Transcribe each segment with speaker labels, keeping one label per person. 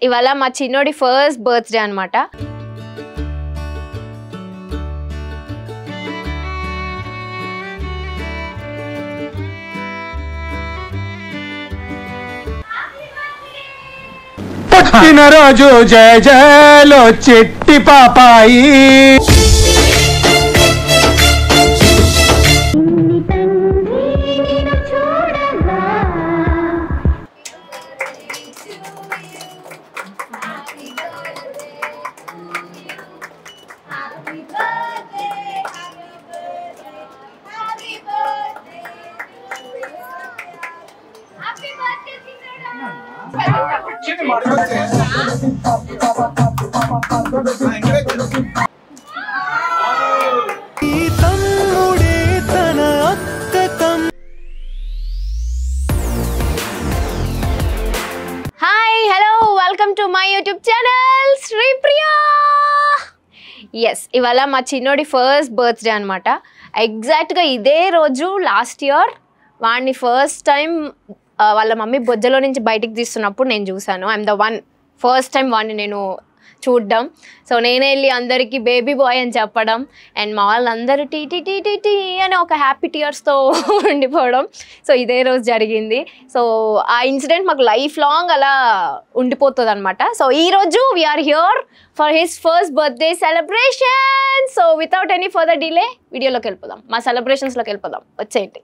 Speaker 1: ఇవాళ మా చిన్నోడి ఫస్ట్ బర్త్డే అన్నమాట.
Speaker 2: పుట్టినరోజు జయ జయలో చెట్టి పాపాయి.
Speaker 1: My YouTube channel Sripriya. Yes, ఇవాళ మా చిన్నోడి ఫస్ట్ బర్త్డే అనమాట. ఎగ్జాక్ట్గా ఇదే రోజు లాస్ట్ ఇయర్ వాడిని ఫస్ట్ టైం వాళ్ళ మమ్మీ బొజ్జలో నుంచి బయటికి తీస్తున్నప్పుడు నేను చూశాను. I'm the one first time వాడిని నేను చూడడం. సో నేనే వెళ్ళి అందరికీ బేబీ బాయ్ అని చెప్పడం అండ్ మా వాళ్ళందరూ టీ టీ టీ టీ టీ అని ఒక హ్యాపీ టీయర్స్తో ఉండిపోవడం. సో ఇదే రోజు జరిగింది. సో ఆ ఇన్సిడెంట్ మాకు లైఫ్ లాంగ్ అలా ఉండిపోతుంది అనమాట. సో ఈరోజు we are here for his first birthday celebration. So without any further delay వీడియోలోకి వెళ్ళిపోదాం, మా సెలబ్రేషన్స్లోకి వెళ్ళిపోదాం. వచ్చేయండి.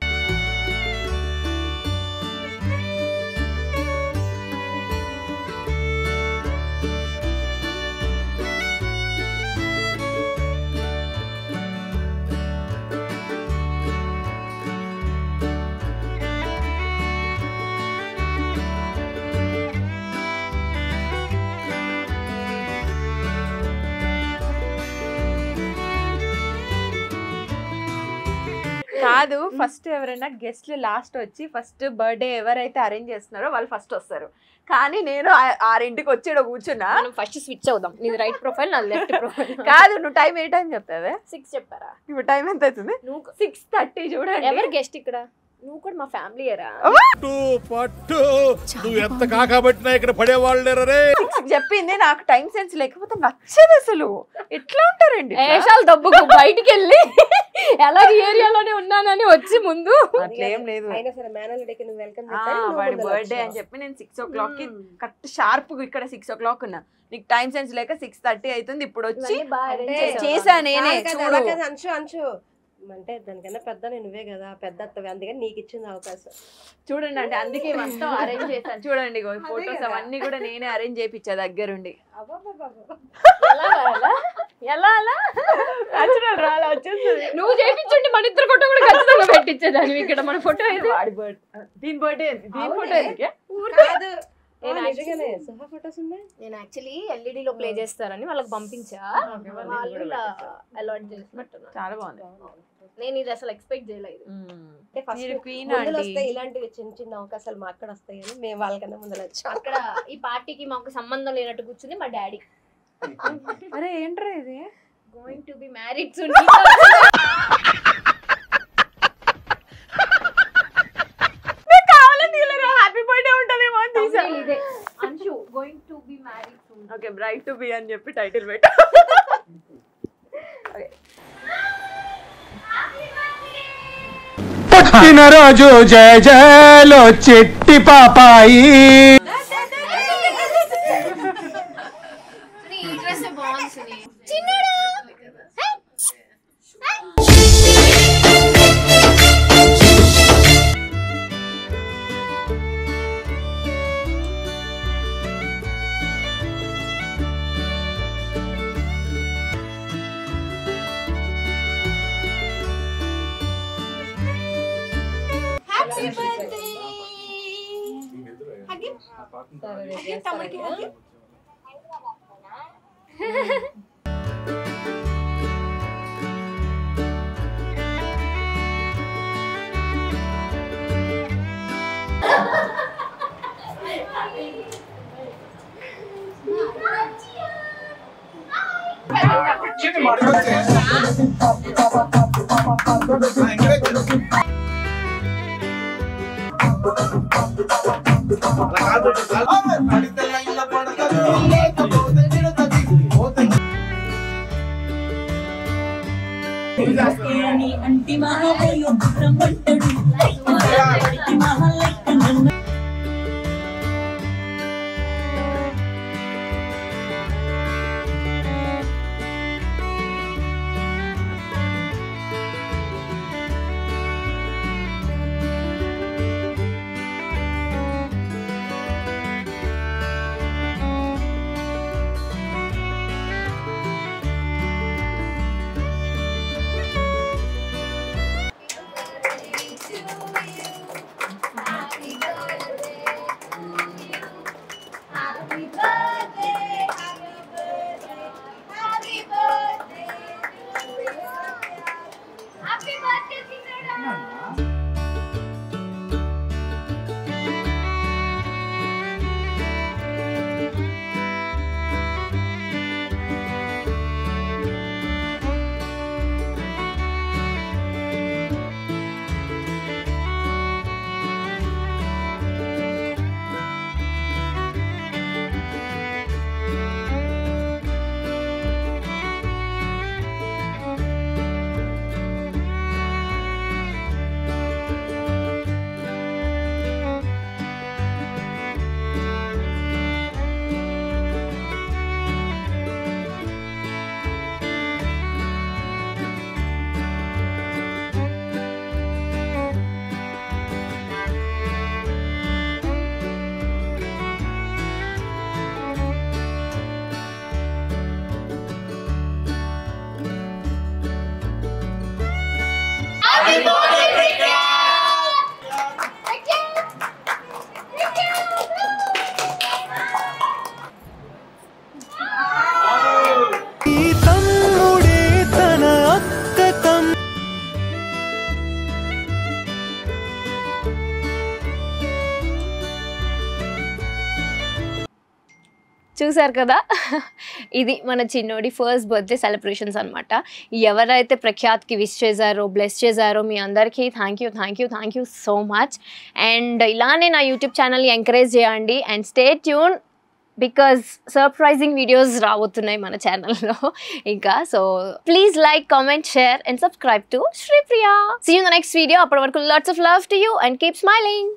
Speaker 3: కాదు, ఫస్ట్ ఎవరైనా గెస్ట్లు లాస్ట్ వచ్చి ఫస్ట్ బర్త్డే ఎవరైతే అరేంజ్ చేస్తున్నారో వాళ్ళు ఫస్ట్ వస్తారు. కానీ నేను 6ంటికి వచ్చి కూర్చున్నా.
Speaker 1: మనం ఫస్ట్ స్విచ్ అవుదాం. నీది రైట్ ప్రొఫైల్, నాది లెఫ్ట్ ప్రొఫైల్.
Speaker 3: కాదు, నువ్వు టైం ఏ టైం చెప్పావే?
Speaker 1: 6 చెప్పారా?
Speaker 3: ఇప్పుడు టైం ఎంత అవుతుంది? 6:30. చూడండి,
Speaker 1: ఎవరు గెస్ట్ ఇక్కడ? నువ్వు కూడా మా ఫ్యామిలీ ఎరా.
Speaker 4: నువ్వు ఎంత కాకబట్టినా ఇక్కడ పడేవాళ్ళు
Speaker 3: చెప్పింది. నాకు టైం సెన్స్ లేకపోతే నచ్చదు అసలు. ఎట్లా ఉంటారండి?
Speaker 1: ఏషాలు దబ్బుకు బయటికి వెళ్ళి ఎలా ఏరియాలోనే ఉన్నానని వచ్చి ముందు
Speaker 3: అట్లేం లేదు. వాడి బర్త్డే అని చెప్పి నేను 6 o'clock కి కరెక్ట్ షార్ప్ ఇక్కడ 6 o'clock ఉన్నా. నీకు టైం సెన్స్ లేక 6:30 అవుతుంది. ఇప్పుడు వచ్చి చేసా నేనే.
Speaker 5: అంచు అంటే దానికన్నా పెద్ద నువ్వే కదా, పెద్ద అత్తవి, అందుకని నీకు ఇచ్చింది అవకాశం.
Speaker 3: చూడండి, అంటే అందుకే మొత్తం అరేంజ్ చేస్తాను. చూడండి, ఫొటోస్ అవన్నీ కూడా నేనే అరేంజ్ చేయించా దగ్గరుండి.
Speaker 1: ఎలా అలా రాలా వచ్చేస్తుంది. నువ్వు చేయించుంటే మన ఇద్దరు ఫోటో కూడా ఖచ్చితంగా పెట్టించేదాన్ని. ఇక్కడ మన ఫోటో అయితే
Speaker 3: దీని బర్త్డే, దీని ఫోటో
Speaker 1: నేను యాక్చువల్లీ ఎల్ఈడి లో ప్లే చేస్తారని వాళ్ళకి పంపించా. వాళ్ళు అలాట్ చేసినట్టు చాలా బాగుంది. నేను ఇది అసలు ఎక్స్పెక్ట్ చేయలేదు.
Speaker 5: ఇలాంటివి చిన్న చిన్న అవకాశాలు మా అక్కడ వస్తాయి అని మేము వాళ్ళకన్నా ముందు వచ్చాం.
Speaker 1: అక్కడ ఈ పార్టీకి మాకు సంబంధం లేనట్టు కూర్చుంది మా డాడీ.
Speaker 3: అరే ఏంట్రా ఇది?
Speaker 1: Going to be married soon.
Speaker 3: Happy birthday ఉంటదేమో అని తీసా.
Speaker 1: Anshu going to be married soon.
Speaker 3: Okay, bride to be అని చెప్పి టైటిల్ పెట్టా.
Speaker 2: పుట్టినరోజు జయ జయలో చెట్టి పాపాయి.
Speaker 4: అడితే లైన్ల పడతారు.
Speaker 1: చూసారు కదా, ఇది మన చిన్నోడి ఫస్ట్ బర్త్డే సెలబ్రేషన్స్ అనమాట. ఎవరైతే ప్రఖ్యాత్కి విష్ చేశారో, బ్లెస్ చేశారో మీ అందరికీ thank you so much. And ఇలానే నా యూట్యూబ్ ఛానల్ని ఎంకరేజ్ చేయండి and stay tune because surprising videos రాబోతున్నాయి మన ఛానల్లో ఇంకా. So please like, comment, share and subscribe to Sripriya. See you in the next video. అప్పటి వరకు lots of love to you and keep smiling.